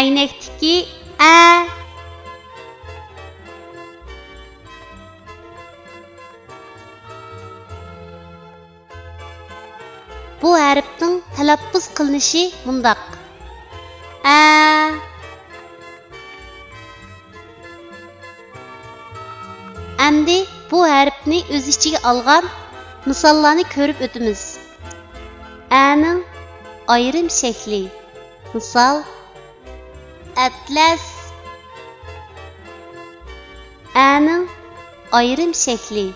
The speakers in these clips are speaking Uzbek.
Aynakdiki A. Bu harfning talaffuz qilinishi mundaq. A. Endi bu harfni o'z ichiga olgan misollarni ko'rib o'tamiz. A'ning ayrim shakli. Misol: atlas. A'ning ayrim shakli.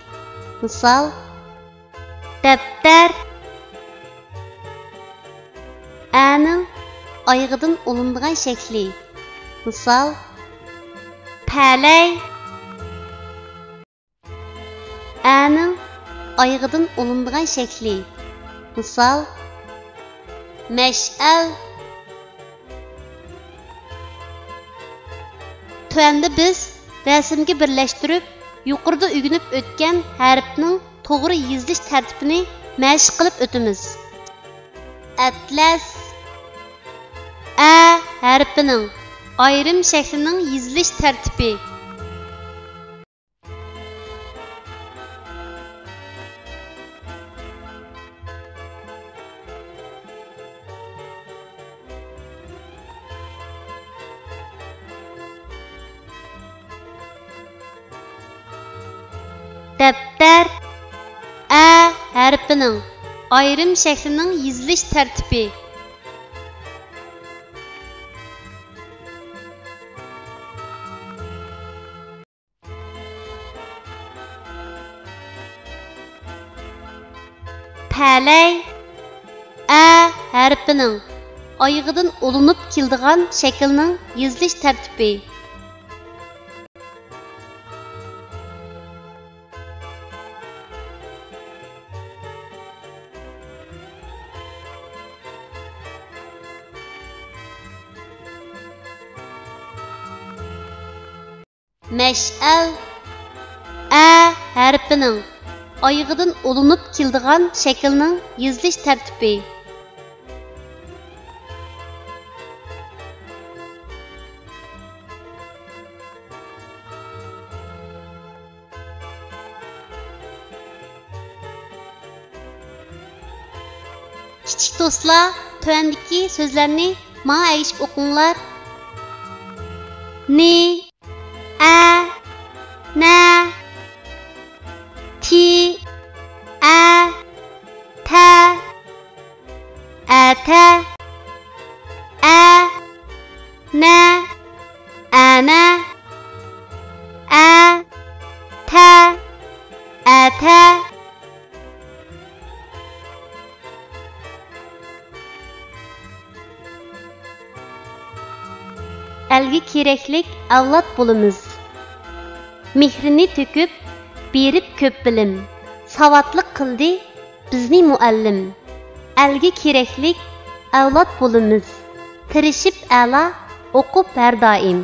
Misol: daftar. A'ning oyog'idan olingan shakli. Misol: palay. A'ning oyog'idan olingan shakli. Misol: mash'al. Tuanda biz rasmga birlashtirib, yuqorida o'rganib o'tgan harfning to'g'ri yozilish tartibini mashq qilib o'tamiz. Atlas. A harfining ayrim shaklining yozilish tartibi. Daftar. A harfining ayrim shaklining yozilish tartibi. Palay. A harfining oyog'idan olinib keladigan shaklning yozilish tartibi. Mash'al. A harfining oyog'idan olinib keladigan shaklning yozilish tartibi. Kichik do'stlar, tuandagi so'zlarni menga aytib o'qinglar. Ni, a, na, ti, a, ta, ata, a, na, ana, a, ta, ata. Elgi keraklik avlod bo'lamiz. Mehrini to'kib, berib ko'p bilim. Savatliq qildi bizni muallim. Elgi keraklik avlod bo'lamiz. Tirishib a'la o'qib har doim.